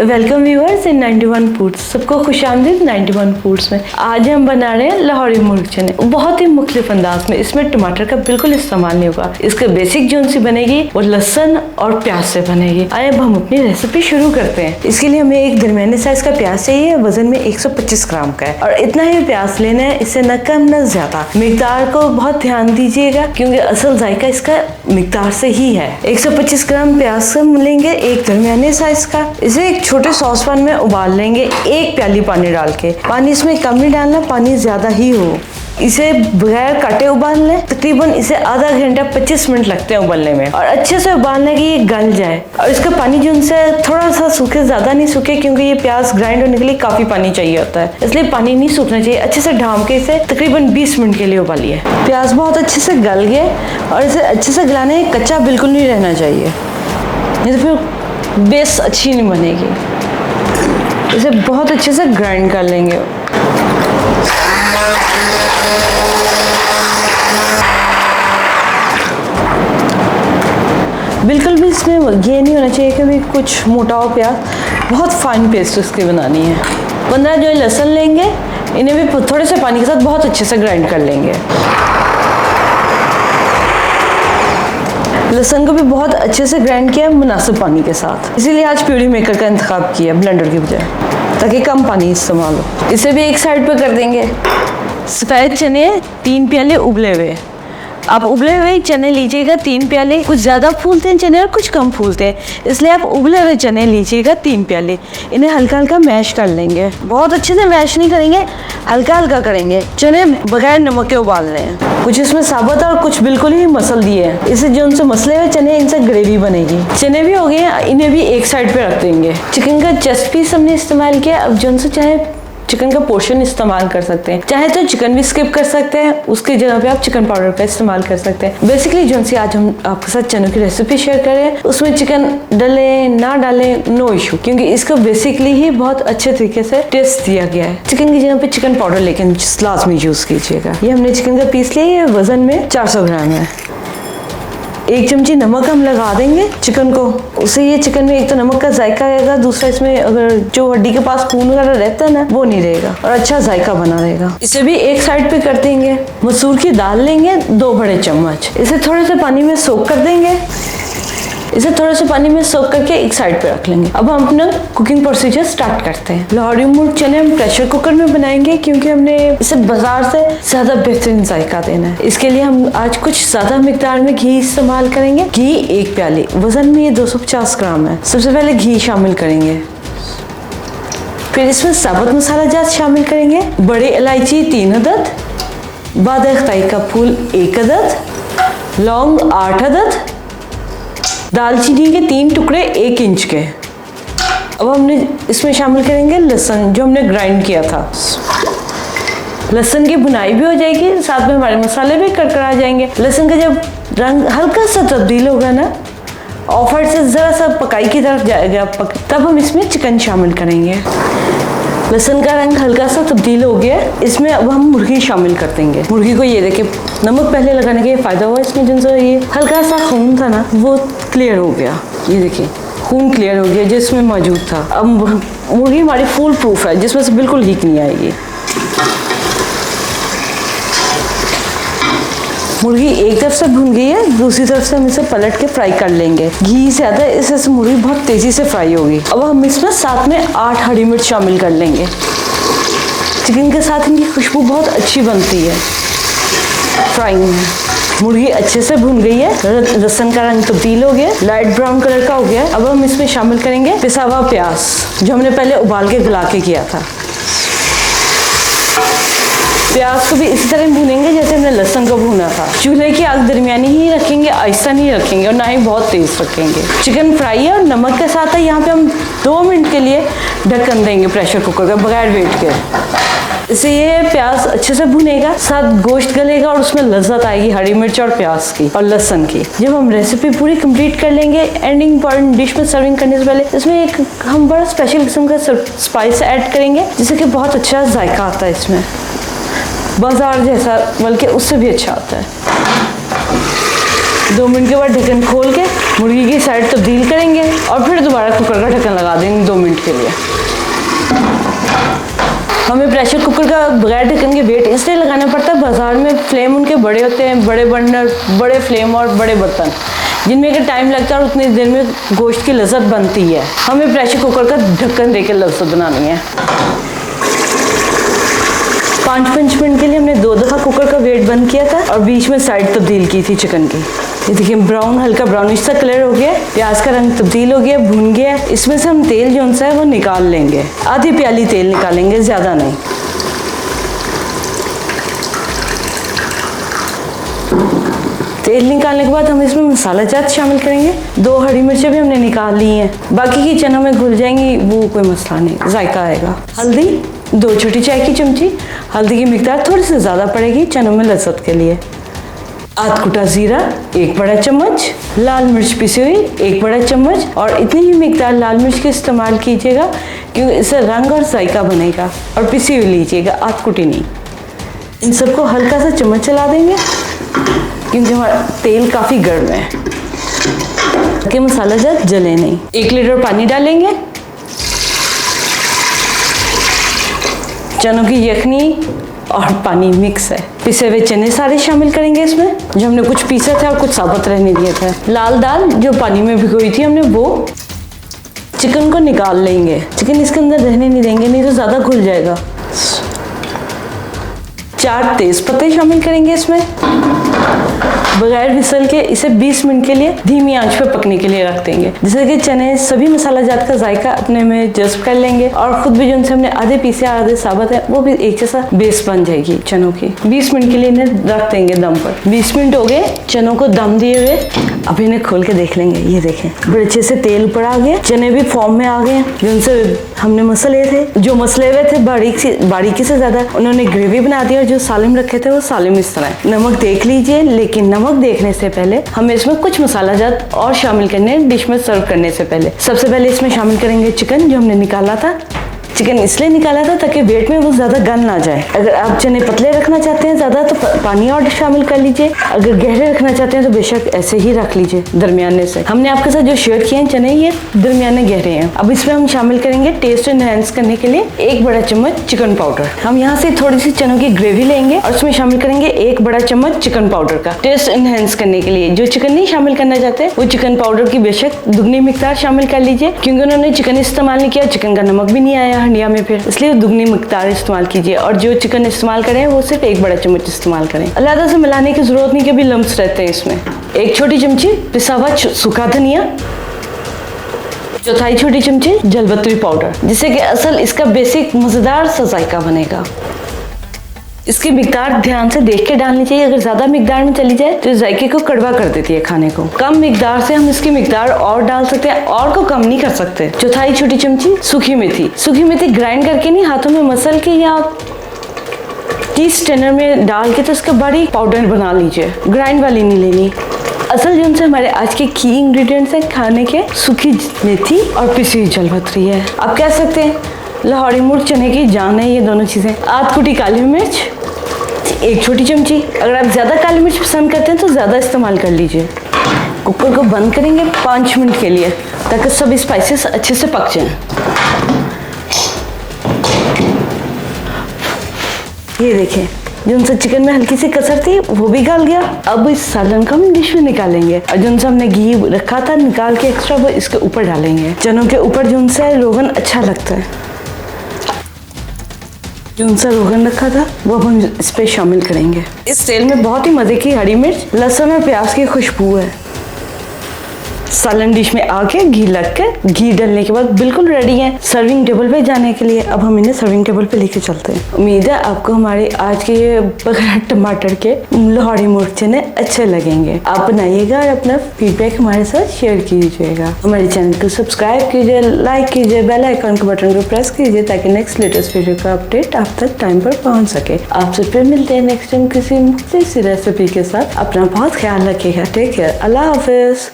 Welcome viewers in 91 foods. सबको खुशामदीद 91 foods में। आज हम बना रहे हैं लाहौरी मुर्ग चने, बहुत ही मुख्तलिफ अंदाज में। इसमें टमाटर का बिल्कुल इस्तेमाल नहीं होगा। इसका बेसिक जो सी बनेगी वो लहसुन और प्याज से बनेगी। आइए अब हम अपनी रेसिपी शुरू करते हैं। इसके लिए हमें एक दरमियाने साइज का प्याज चाहिए, वजन में 125 ग्राम का है और इतना ही प्याज लेना है, इससे न कम न ज्यादा। मिकदार को बहुत ध्यान दीजिएगा क्योंकि असल जायका इसका मिकदार से ही है। 125 ग्राम प्याज हम लेंगे, एक दरमियाने साइज का। इसे एक छोटे सॉसपैन में उबाल लेंगे, 1 प्याली पानी डाल के। पानी इसमें कम नहीं डालना, पानी ज्यादा ही हो। इसे बगैर काटे उबाल लें। तकरीबन इसे आधा घंटा 25 मिनट लगते हैं उबालने में और अच्छे से उबालने की ये गल जाए। और इसका पानी जो उनसे थोड़ा सा सूखे, ज्यादा नहीं सूखे क्योंकि ये प्याज ग्राइंड होने के लिए काफी पानी चाहिए होता है, इसलिए पानी नहीं सूखना चाहिए। अच्छे से ढाम के इसे तकरीबन 20 मिनट के लिए उबालिए। प्याज बहुत अच्छे से गल गए और इसे अच्छे से गलाने, कच्चा बिल्कुल नहीं रहना चाहिए, नहीं तो फिर बेस अच्छी नहीं बनेगी। इसे बहुत अच्छे से ग्राइंड कर लेंगे। बिल्कुल भी इसमें ये नहीं होना चाहिए कि भी कुछ मोटा हो प्याज, बहुत फाइन पेस्ट इसकी बनानी है। 15 जो लहसुन लेंगे, इन्हें भी थोड़े से पानी के साथ बहुत अच्छे से ग्राइंड कर लेंगे। लहसुन को भी बहुत अच्छे से ग्राइंड किया मुनासिब पानी के साथ, इसीलिए आज प्यूरी मेकर का इंतखाब किया ब्लेंडर की बजाय, ताकि कम पानी इस्तेमाल हो। इसे भी एक साइड पे कर देंगे। सफ़ेद चने 3 प्याले उबले हुए। आप उबले हुए चने लीजिएगा 3 प्याले। कुछ ज़्यादा फूलते हैं चने और कुछ कम फूलते हैं, इसलिए आप उबले हुए चने लीजिएगा 3 प्याले। इन्हें हल्का हल्का मैश कर लेंगे, बहुत अच्छे से मैश नहीं करेंगे, हल्का हल्का करेंगे। चने बगैर नमक के उबाल लें। कुछ इसमें साबुत और कुछ बिल्कुल ही मसल दिए हैं। इससे जो उनसे मसले हुए चने, इनसे ग्रेवी बनेगी। चने भी हो गए, इन्हें भी एक साइड पे रख देंगे। चिकन का चेस्ट पीस हमने इस्तेमाल किया। अब जो उनसे चाहे चिकन का पोर्शन इस्तेमाल कर सकते हैं, चाहे तो चिकन भी स्किप कर सकते हैं, उसकी जगह पे आप चिकन पाउडर का इस्तेमाल कर सकते हैं। बेसिकली जो सी आज हम आपके साथ चनों की रेसिपी शेयर कर रहे हैं, उसमें चिकन डालें ना डालें नो इशू, क्योंकि इसको बेसिकली ही बहुत अच्छे तरीके से टेस्ट दिया गया है। चिकन की जगह पे चिकन पाउडर लेकिन लाजमी यूज कीजिएगा। ये हमने चिकन का पीस लिया, ये वजन में 400 ग्राम है। 1 चमची नमक हम लगा देंगे चिकन को, उससे ये चिकन में एक तो नमक का जायका आएगा, दूसरा इसमें अगर जो हड्डी के पास खून वगैरह रहता है ना, वो नहीं रहेगा और अच्छा जायका बना रहेगा। इसे भी एक साइड पे कर देंगे। मसूर की दाल लेंगे 2 बड़े चम्मच, इसे थोड़े से पानी में सोक कर देंगे। इसे थोड़े से पानी में सोक करके एक साइड पे रख लेंगे। अब हम अपना कुकिंग प्रोसीजर स्टार्ट करते हैं। लाहौरी मुर्ग चने हम प्रेशर कुकर में बनाएंगे क्योंकि हमने इसे बाजार से ज्यादा बेहतरीन जायका देना है। इसके लिए हम आज कुछ ज्यादा मिकदार में घी इस्तेमाल करेंगे। घी 1 प्याली, वजन में ये 250 ग्राम है। सबसे पहले घी शामिल करेंगे, फिर इसमें साबुत मसाला जात शामिल करेंगे। बड़ी इलायची 3 अदद, बादखाई का फूल 1 अदद, लौंग 8 अदद, दालचीनी के 3 टुकड़े 1 इंच के। अब हमने इसमें शामिल करेंगे लहसुन जो हमने ग्राइंड किया था। लहसुन की भुनाई भी हो जाएगी, साथ में हमारे मसाले भी कड़कड़ा जाएंगे। लहसुन का जब रंग हल्का सा तब्दील होगा ना, ऑफर से जरा सा पकाई की तरफ जाएगा, तब हम इसमें चिकन शामिल करेंगे। लहसुन का रंग हल्का सा तब्दील हो गया, इसमें अब हम मुर्गी शामिल कर देंगे। मुर्गी को ये देखिए, नमक पहले लगाने का ये फायदा हुआ, इसमें जिनसे ये हल्का सा खून था ना, वो क्लियर हो गया। ये देखिए खून क्लियर हो गया जिसमें मौजूद था। अब मुर्गी हमारी फुल प्रूफ है, जिसमें से बिल्कुल लीक नहीं आएगी। मुर्गी एक तरफ से भुन गई है, दूसरी तरफ से हम इसे पलट के फ्राई कर लेंगे। घी से आता है, इससे मुर्गी बहुत तेजी से फ्राई होगी। अब हम इसमें साथ में 8 हरी मिर्च शामिल कर लेंगे। चिकन के साथ इनकी खुशबू बहुत अच्छी बनती है फ्राइंग में। मुर्गी अच्छे से भुन गई है, लहसुन का रंग तब्दील हो गया, लाइट ब्राउन कलर का हो गया। अब हम इसमें शामिल करेंगे पिसा हुआ प्याज जो हमने पहले उबाल के गला के किया था। प्याज को भी इसी तरह भूनेंगे जैसे हमने लहसुन को भूना था। चूल्हे की आग दरमियानी ही रखेंगे, आहिस्ता नहीं रखेंगे और ना ही बहुत तेज रखेंगे। चिकन फ्राई है और नमक के साथ है। यहाँ पे हम 2 मिनट के लिए ढक्कन देंगे प्रेशर कुकर का बगैर वेट के। इससे ये प्याज अच्छे से भुनेगा, साथ गोश्त गलेगा और उसमें लज्जत आएगी हरी मिर्च और प्याज की और लहसुन की। जब हम रेसिपी पूरी कंप्लीट कर लेंगे, एंडिंग पॉइंट डिश में सर्विंग करने से पहले इसमें एक हम बड़ा स्पेशल किस्म का स्पाइस ऐड करेंगे, जिससे कि बहुत अच्छा जायका आता है इसमें, बाजार जैसा बल्कि उससे भी अच्छा आता है। 2 मिनट के बाद ढक्कन खोल के मुर्गी की साइड तब्दील करेंगे और फिर दोबारा कुकर का ढक्कन लगा देंगे 2 मिनट के लिए। हमें प्रेशर कुकर का बगैर ढक्कन के वेट इसलिए लगाना पड़ता है, बाजार में फ्लेम उनके बड़े होते हैं, बड़े बर्नर, बड़े फ्लेम और बड़े बर्तन, जिनमें का टाइम लगता है और उतनी देर में गोश्त की लज़्ज़त बनती है। हमें प्रेशर कुकर का ढक्कन देकर लज़्ज़त बनानी है। 5 मिनट के लिए हमने 2 दफ़ा कुकर का वेट बंद किया था और बीच में साइड तब्दील की थी चिकन की। ये देखिए ब्राउन, हल्का ब्राउनिश सा कलर हो गया, प्याज का रंग तब्दील हो गया, भुन गया। इसमें से हम तेल जो सा है वो निकाल लेंगे, आधी प्याली तेल निकालेंगे, ज़्यादा नहीं। तेल निकालने के बाद हम इसमें मसाला जात शामिल करेंगे। 2 हरी मिर्चें भी हमने निकाल ली हैं, बाकी की चना में घुल जाएंगी, वो कोई मसला नहीं, जायका आएगा। हल्दी 2 छोटी चाय की चमची, हल्दी की मिकदार थोड़ी सी ज़्यादा पड़ेगी चनों में लज़्ज़त के लिए। आध कुटा ज़ीरा 1 बड़ा चम्मच, लाल मिर्च पिसी हुई 1 बड़ा चम्मच, और इतनी ही मिकदार लाल मिर्च का इस्तेमाल कीजिएगा क्योंकि इससे रंग और जायका बनेगा, और पिसी हुई लीजिएगा, आध कुटी नहीं। इन सबको हल्का सा चम्मच चला देंगे क्योंकि हमारा तेल काफ़ी गर्म है कि मसाला जब जले नहीं। 1 लीटर पानी डालेंगे, चनों की यखनी और पानी मिक्स है। पिसे हुए चने सारे शामिल करेंगे इसमें, जो हमने कुछ पीसा था और कुछ साबुत रहने दिए थे। लाल दाल जो पानी में भिगोई थी हमने, वो। चिकन को निकाल लेंगे, चिकन इसके अंदर रहने नहीं देंगे, नहीं तो ज़्यादा घुल जाएगा। 4 तेज पत्ते शामिल करेंगे इसमें। बगैर विसल के इसे 20 मिनट के लिए धीमी आंच पे पकने के लिए रख देंगे, जिससे कि चने सभी मसाला जात का जायका अपने में जज्ब कर लेंगे और खुद भी जो उनसे हमने आधे पीसे आधे साबुत है वो भी एक जैसा बेस बन जाएगी चनों की। 20 मिनट के लिए इन्हें रख देंगे दम पर। 20 मिनट हो गए चनों को दम दिए हुए, अब इन्हें खोल के देख लेंगे। ये देखें बड़े अच्छे से तेल ऊपर आ गया, चने भी फॉर्म में आ गए, जिनसे हमने मसले थे, जो मसले हुए थे बारीकी से ज्यादा, उन्होंने ग्रेवी बना दी और जो सालिम रखे थे वो सालिम इस तरह। नमक देख लीजिए, लेकिन नमक देखने से पहले हमें इसमें कुछ मसाला जात और शामिल करने हैं डिश में सर्व करने से पहले। सबसे पहले इसमें शामिल करेंगे चिकन जो हमने निकाला था। चिकन इसलिए निकाला था ताकि वेट में वो ज़्यादा गल ना जाए। अगर आप चने पतले रखना चाहते हैं ज़्यादा तो पानी और शामिल कर लीजिए, अगर गहरे रखना चाहते हैं तो बेशक ऐसे ही रख लीजिए दरमियाने से। हमने आपके साथ जो शेयर किए हैं चने, ये दरमियाने गहरे हैं। अब इसमें हम शामिल करेंगे टेस्ट एनहांस करने के लिए 1 बड़ा चम्मच चिकन पाउडर। हम यहाँ से थोड़ी सी चनों की ग्रेवी लेंगे और उसमें शामिल करेंगे 1 बड़ा चम्मच चिकन पाउडर का, टेस्ट एनहांस करने के लिए। जो चिकन नहीं शामिल करना चाहते वो चिकन पाउडर की बेशक दुगनी मिकदार शामिल कर लीजिए, क्योंकि उन्होंने चिकन इस्तेमाल नहीं किया, चिकन का नमक भी नहीं आया हंडिया में, फिर इसलिए दुगनी मिकदार इस्तेमाल कीजिए। और जो चिकन इस्तेमाल करें वो सिर्फ 1 बड़ा चम्मच इस्तेमाल करें। अलग से मिलाने की जरूरत नहीं कि भी लम्स रहते हैं इसमें। 1 छोटी चमची पिसा हुआ सूखा धनिया, 1/4 छोटी चमची जलपत्री पाउडर, जिससे कि असल इसका बेसिक मजेदार सा जायका बनेगा। इसकी मिकदार ध्यान से देख के डालनी चाहिए, अगर ज्यादा मिकदार में चली जाए तो जायके को कड़वा कर देती है खाने को। कम मिकदार से हम इसकी मिकदार और डाल सकते हैं, और को कम नहीं कर सकते। 1/4 छोटी चमची सूखी मेथी। सूखी मेथी ग्राइंड करके नहीं, हाथों में मसल के या टी स्ट्रेनर में डाल के तो इसका बड़ी पाउडर बना लीजिए, ग्राइंड वाली नहीं लेनी। असल जो उनसे हमारे आज के की इंग्रेडिएंट्स हैं खाने के, सूखी मेथी और पिसी हुई जलपत्री है। आप कह सकते हैं लाहौरी मुर्च चने की जान है ये दोनों चीज़ें। आध कुटी काली मिर्च 1 छोटी चमची, अगर आप ज़्यादा काली मिर्च पसंद करते हैं तो ज़्यादा इस्तेमाल कर लीजिए। कुकर को बंद करेंगे 5 मिनट के लिए ताकि सब स्पाइसेस अच्छे से पक जाएं। ये देखें जो उनसे चिकन में हल्की सी कसर थी वो भी गल गया। अब इस सालन को हम डिश में निकालेंगे और जो उनसे हमने घी रखा था निकाल के एक्स्ट्रा वो इसके ऊपर डालेंगे। चनों के ऊपर जो उनसे रोगन अच्छा लगता है, जो उनसे रोगन रखा था वो अब हम इस पे शामिल करेंगे। इस तेल में बहुत ही मजे की हरी मिर्च, लहसुन और प्याज की खुशबू है। सालन डिश में आके घी लग के, घी डलने के बाद बिल्कुल रेडी है सर्विंग टेबल पे जाने के लिए। अब हम इन्हें सर्विंग टेबल पे लेके चलते हैं। उम्मीद है आपको हमारे आज के ये बगैर टमाटर के लाहौरी मुर्च चने अच्छे लगेंगे। आप बनाइएगा और अपना फीडबैक हमारे साथ शेयर कीजिएगा। हमारे चैनल को सब्सक्राइब कीजिए, लाइक कीजिए, बेल आइकन के बटन को प्रेस कीजिए ताकि नेक्स्ट लेटेस्ट वीडियो का अपडेट आप तक टाइम पर पहुँच सके। आपसे फिर मिलते हैं नेक्स्ट टाइम किसी मुख्तलिफ सी रेसिपी के साथ। अपना बहुत ख्याल रखिएगा। Take care. अल्लाह हाफिज।